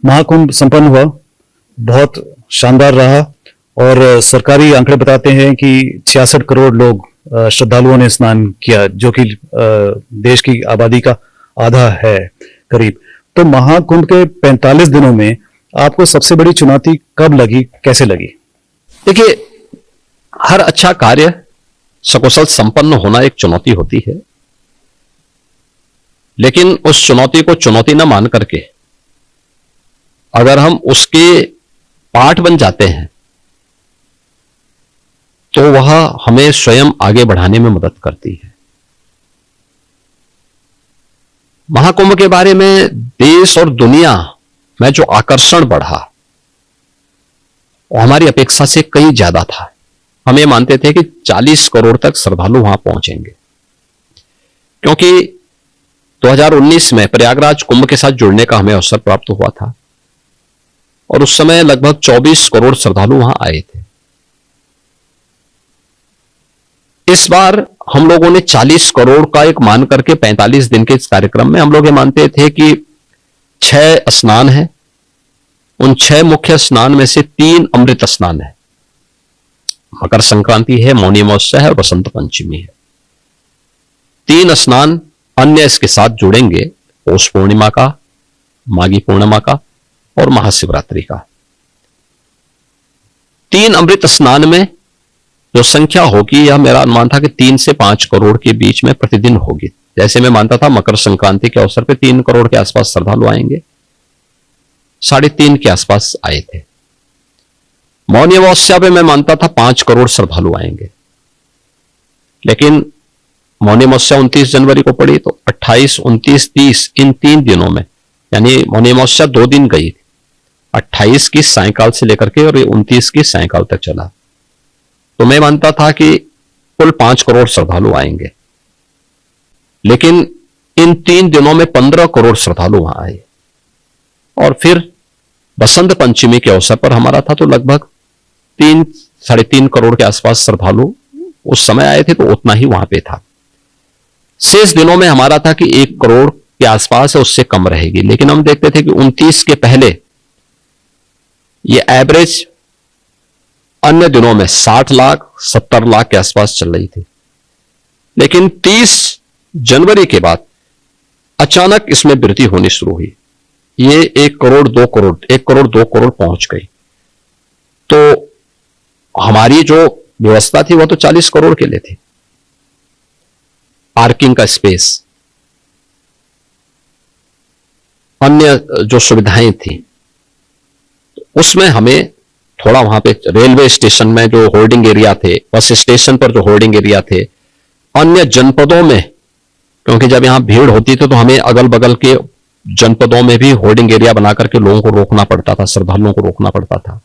महाकुंभ संपन्न हुआ, बहुत शानदार रहा और सरकारी आंकड़े बताते हैं कि 66 करोड़ लोग श्रद्धालुओं ने स्नान किया, जो कि देश की आबादी का आधा है करीब। तो महाकुंभ के 45 दिनों में आपको सबसे बड़ी चुनौती कब लगी, कैसे लगी? देखिए, हर अच्छा कार्य सकुशल संपन्न होना एक चुनौती होती है, लेकिन उस चुनौती को चुनौती न मान करके अगर हम उसके पार्ट बन जाते हैं तो वह हमें स्वयं आगे बढ़ाने में मदद करती है। महाकुंभ के बारे में देश और दुनिया में जो आकर्षण बढ़ा वो हमारी अपेक्षा से कहीं ज्यादा था। हम ये मानते थे कि 40 करोड़ तक श्रद्धालु वहां पहुंचेंगे, क्योंकि 2019 में प्रयागराज कुंभ के साथ जुड़ने का हमें अवसर प्राप्त हुआ था और उस समय लगभग 24 करोड़ श्रद्धालु वहां आए थे। इस बार हम लोगों ने 40 करोड़ का एक मान करके 45 दिन के इस कार्यक्रम में हम लोग ये मानते थे कि 6 स्नान है, उन 6 मुख्य स्नान में से 3 अमृत स्नान है। मकर संक्रांति है, मौनी अमावस्या है और बसंत पंचमी है। 3 स्नान अन्य इसके साथ जुड़ेंगे, पौष पूर्णिमा का, माघी पूर्णिमा का और महाशिवरात्रि का। 3 अमृत स्नान में जो संख्या होगी, यह मेरा अनुमान था कि 3 से 5 करोड़ के बीच में प्रतिदिन होगी। जैसे मैं मानता था मकर संक्रांति के अवसर पे 3 करोड़ के आसपास श्रद्धालु आएंगे, 3.5 के आसपास आए थे। मौनी अमावस्या पे मैं मानता था 5 करोड़ श्रद्धालु आएंगे, लेकिन मौनी अमावस्या 29 जनवरी को पड़ी तो 28, 29, 30 इन 3 दिनों में, यानी मौनी अमावस्या 2 दिन गई थी, 28 की सायंकाल से लेकर के और 29 की सायंकाल तक चला। तो मैं मानता था कि कुल 5 करोड़ श्रद्धालु आएंगे, लेकिन इन 3 दिनों में 15 करोड़ श्रद्धालु वहां आए। और फिर बसंत पंचमी के अवसर पर हमारा था तो लगभग 3-3.5 करोड़ के आसपास श्रद्धालु उस समय आए थे, तो उतना ही वहां पे था। शेष दिनों में हमारा था कि 1 करोड़ के आसपास है, उससे कम रहेगी, लेकिन हम देखते थे कि 29 के पहले ये एवरेज अन्य दिनों में 60 लाख 70 लाख के आसपास चल रही थी। लेकिन 30 जनवरी के बाद अचानक इसमें वृद्धि होनी शुरू हुई, ये 1 करोड़ 2 करोड़ 1 करोड़ 2 करोड़ पहुंच गई। तो हमारी जो व्यवस्था थी वह तो 40 करोड़ के लिए थी। पार्किंग का स्पेस, अन्य जो सुविधाएं थी, उसमें हमें थोड़ा वहां पे रेलवे स्टेशन में जो होर्डिंग एरिया थे, बस स्टेशन पर जो होर्डिंग एरिया थे, अन्य जनपदों में, क्योंकि जब यहां भीड़ होती थी तो हमें अगल बगल के जनपदों में भी होर्डिंग एरिया बनाकर के लोगों को रोकना पड़ता था, श्रद्धालुओं को रोकना पड़ता था।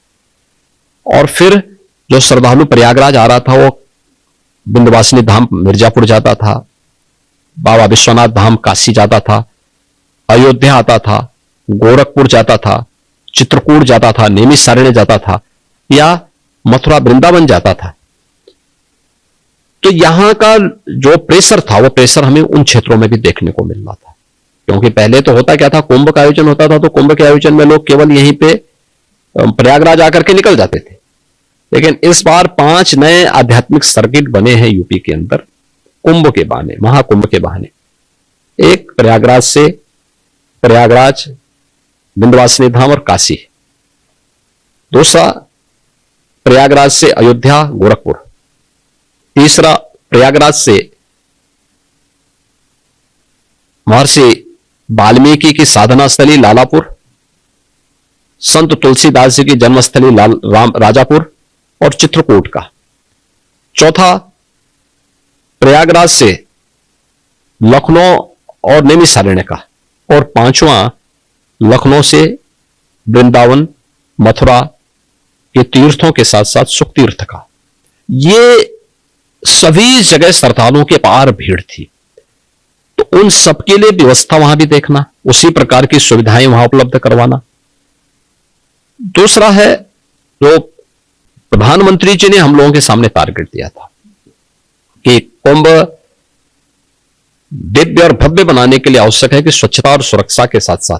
और फिर जो श्रद्धालु प्रयागराज आ रहा था वो विंध्यवासिनी धाम मिर्जापुर जाता था, बाबा विश्वनाथ धाम काशी जाता था, अयोध्या आता था, गोरखपुर जाता था, चित्रकूट जाता था, नैमिषारण्य जाता था या मथुरा वृंदावन जाता था। तो यहां का जो प्रेशर था वो प्रेशर हमें उन क्षेत्रों में भी देखने को मिल रहा था, क्योंकि पहले तो होता क्या था, कुंभ का आयोजन होता था तो कुंभ के आयोजन में लोग केवल यहीं पे प्रयागराज आकर के निकल जाते थे। लेकिन इस बार 5 नए आध्यात्मिक सर्किट बने हैं यूपी के अंदर कुंभ के बहाने, महाकुंभ के बहाने। एक प्रयागराज से प्रयागराज, विंध्यवासिनी धाम और काशी, दूसरा प्रयागराज से अयोध्या गोरखपुर, तीसरा प्रयागराज से महर्षि वाल्मीकि की साधना स्थली लालापुर, संत तुलसीदास जी की जन्मस्थली राजापुर और चित्रकूट का। चौथा प्रयागराज से लखनऊ और नैमिषारण्य का, और 5वां लखनऊ से वृंदावन मथुरा के तीर्थों के साथ साथ सुख तीर्थ का। ये सभी जगह श्रद्धालुओं के पार भीड़ थी, तो उन सबके लिए व्यवस्था वहां भी देखना, उसी प्रकार की सुविधाएं वहां उपलब्ध करवाना। दूसरा है जो प्रधानमंत्री जी ने हम लोगों के सामने टारगेट दिया था कि कुंभ दिव्य और भव्य बनाने के लिए आवश्यक है कि स्वच्छता और सुरक्षा के साथ साथ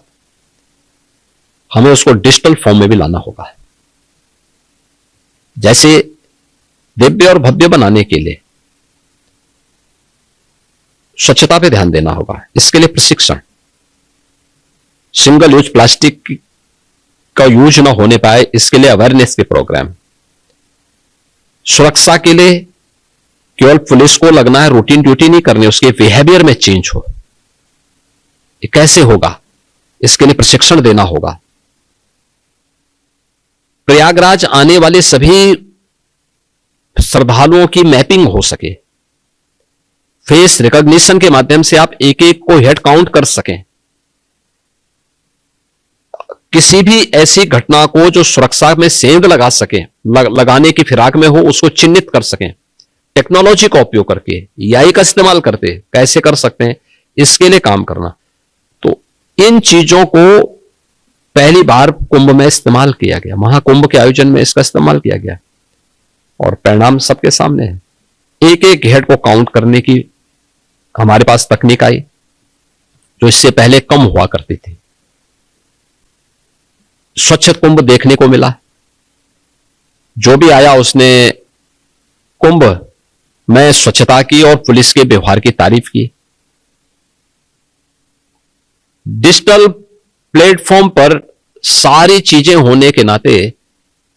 हमें उसको डिजिटल फॉर्म में भी लाना होगा। जैसे दिव्य और भव्य बनाने के लिए स्वच्छता पे ध्यान देना होगा, इसके लिए प्रशिक्षण, सिंगल यूज प्लास्टिक का यूज ना होने पाए इसके लिए अवेयरनेस के प्रोग्राम, सुरक्षा के लिए केवल पुलिस को लगना है, रूटीन ड्यूटी नहीं करनी, उसके बिहेवियर में चेंज हो। ये कैसे होगा, इसके लिए प्रशिक्षण देना होगा। प्रयागराज आने वाले सभी श्रद्धालुओं की मैपिंग हो सके, फेस रिकॉग्निशन के माध्यम से आप एक एक को हेड काउंट कर सकें, किसी भी ऐसी घटना को जो सुरक्षा में सेंध लगा सके, लगाने की फिराक में हो, उसको चिन्हित कर सकें। टेक्नोलॉजी का उपयोग करके, एआई का इस्तेमाल करते कैसे कर सकते हैं, इसके लिए काम करना। तो इन चीजों को पहली बार कुंभ में इस्तेमाल किया गया, महाकुंभ के आयोजन में इसका इस्तेमाल किया गया और परिणाम सबके सामने है। एक एक हेड को काउंट करने की हमारे पास तकनीक आई जो इससे पहले कम हुआ करती थी। स्वच्छ कुंभ देखने को मिला, जो भी आया उसने कुंभ में स्वच्छता की और पुलिस के व्यवहार की तारीफ की। डिजिटल प्लेटफॉर्म पर सारी चीजें होने के नाते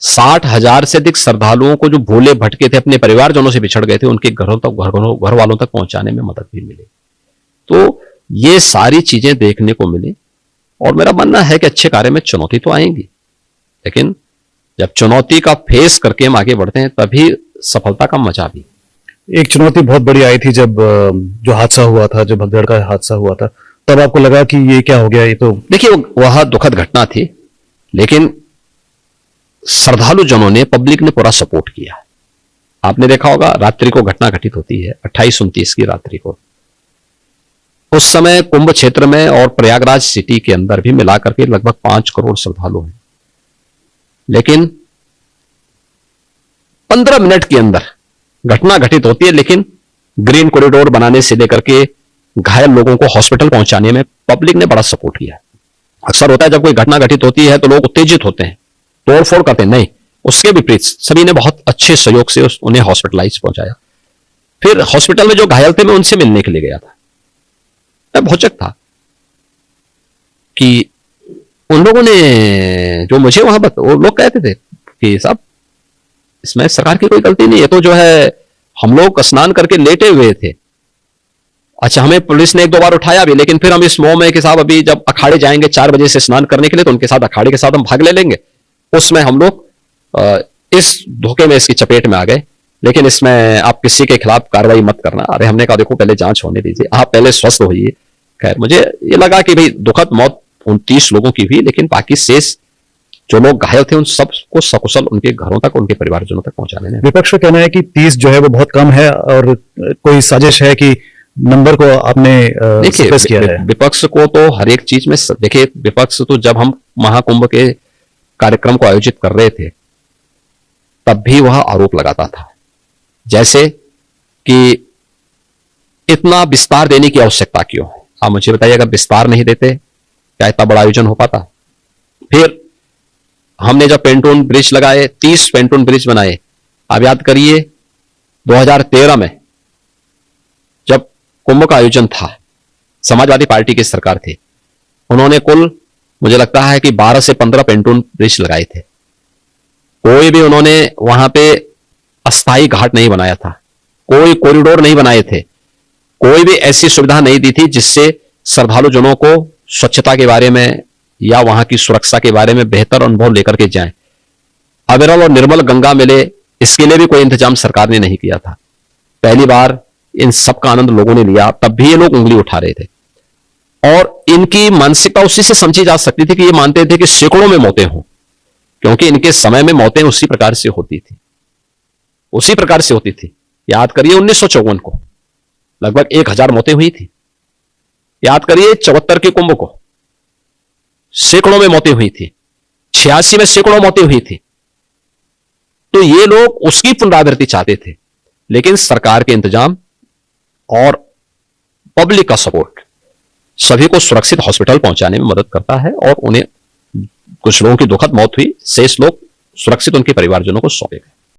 60,000 से अधिक श्रद्धालुओं को जो भूले भटके थे, अपने परिवारजनों से बिछड़ गए थे, उनके घरों तक, घर वालों तक पहुंचाने में मदद भी मिली। तो ये सारी चीजें देखने को मिली और मेरा मानना है कि अच्छे कार्य में चुनौती तो आएंगी, लेकिन जब चुनौती का फेस करके हम आगे बढ़ते हैं तभी सफलता का मजा भी। एक चुनौती बहुत बड़ी आई थी जब जो हादसा हुआ था, जब भगदड़ का हादसा हुआ था, तब आपको लगा कि ये क्या हो गया। ये तो देखिए वह दुखद घटना थी, लेकिन श्रद्धालु जनों ने, पब्लिक ने पूरा सपोर्ट किया। आपने देखा होगा रात्रि को घटना घटित होती है 28-29 की रात्रि को। उस समय कुंभ क्षेत्र में और प्रयागराज सिटी के अंदर भी मिलाकर के लगभग 5 करोड़ श्रद्धालु हैं, लेकिन 15 मिनट के अंदर घटना घटित होती है। लेकिन ग्रीन कॉरिडोर बनाने से लेकर के घायल लोगों को हॉस्पिटल पहुंचाने में पब्लिक ने बड़ा सपोर्ट किया। अक्सर होता है जब कोई घटना घटित होती है तो लोग उत्तेजित होते हैं, तोड़फोड़ करते हैं, नहीं, उसके विपरीत सभी ने बहुत अच्छे सहयोग से उन्हें हॉस्पिटलाइज पहुंचाया। फिर हॉस्पिटल में जो घायल थे मैं उनसे मिलने के लिए गया था। मैं भौचक था कि उन लोगों ने जो मुझे वहां वो लोग कहते थे कि साहब इसमें सरकार की कोई गलती नहीं है, तो जो है हम लोग स्नान करके लेटे हुए थे। अच्छा, हमें पुलिस ने 1-2 बार उठाया भी, लेकिन फिर हम इस मोह में कि साहब अभी जब अखाड़े जाएंगे 4 बजे से स्नान करने के लिए तो उनके साथ अखाड़े के साथ हम भाग ले लेंगे। उसमें हम लोग इस धोखे में, इसकी चपेट में आ गए। लेकिन इसमें आप किसी के खिलाफ कार्रवाई मत करना। अरे हमने कहा देखो पहले जांच होने दीजिए, आप पहले स्वस्थ होइए। खैर मुझे ये लगा कि भाई दुखद मौत 29 लोगों की हुई, लेकिन बाकी शेष जो लोग घायल थे उन सबको सकुशल उनके घरों तक, उनके परिवारजनों तक पहुंचाने में। विपक्ष का कहना है कि 30 जो है वो बहुत कम है और कोई साजिश है कि नंबर को आपने सप्रेस किया है। विपक्ष को तो हर एक चीज में देखिए, विपक्ष तो जब हम महाकुंभ के कार्यक्रम को आयोजित कर रहे थे तब भी वह आरोप लगाता था, जैसे कि इतना विस्तार देने की आवश्यकता क्यों है। आप मुझे बताइए, अगर विस्तार नहीं देते क्या इतना बड़ा आयोजन हो पाता। फिर हमने जब पेंटून ब्रिज लगाए, 30 पेंटून ब्रिज बनाए। आप याद करिए 2013 में जब कुंभ का आयोजन था, समाजवादी पार्टी की सरकार थी, उन्होंने कुल मुझे लगता है कि 12 से 15 पेंटून ब्रिज लगाए थे। कोई भी उन्होंने वहां पे अस्थायी घाट नहीं बनाया था, कोई कॉरिडोर नहीं बनाए थे, कोई भी ऐसी सुविधा नहीं दी थी जिससे श्रद्धालु जनों को स्वच्छता के बारे में या वहां की सुरक्षा के बारे में बेहतर अनुभव लेकर के जाएं। अविरल और निर्मल गंगा मिले, इसके लिए भी कोई इंतजाम सरकार ने नहीं किया था। पहली बार इन सब का आनंद लोगों ने लिया, तब भी ये लोग उंगली उठा रहे थे। और इनकी मानसिकता उसी से समझी जा सकती थी कि ये मानते थे कि सैकड़ों में मौतें हों, क्योंकि इनके समय में मौतें उसी प्रकार से होती थी, उसी प्रकार से होती थी। याद करिए 1954 को लगभग 1000 मौतें हुई थी। याद करिए 74 के कुंभ को सैकड़ों में मौतें हुई थी, 86 में सैकड़ों मौतें हुई थी। तो ये लोग उसकी पुनरावृत्ति चाहते थे, लेकिन सरकार के इंतजाम और पब्लिक का सपोर्ट सभी को सुरक्षित हॉस्पिटल पहुंचाने में मदद करता है और उन्हें कुछ लोगों की दुखद मौत हुई, शेष लोग सुरक्षित उनके परिवारजनों को सौंपे गए।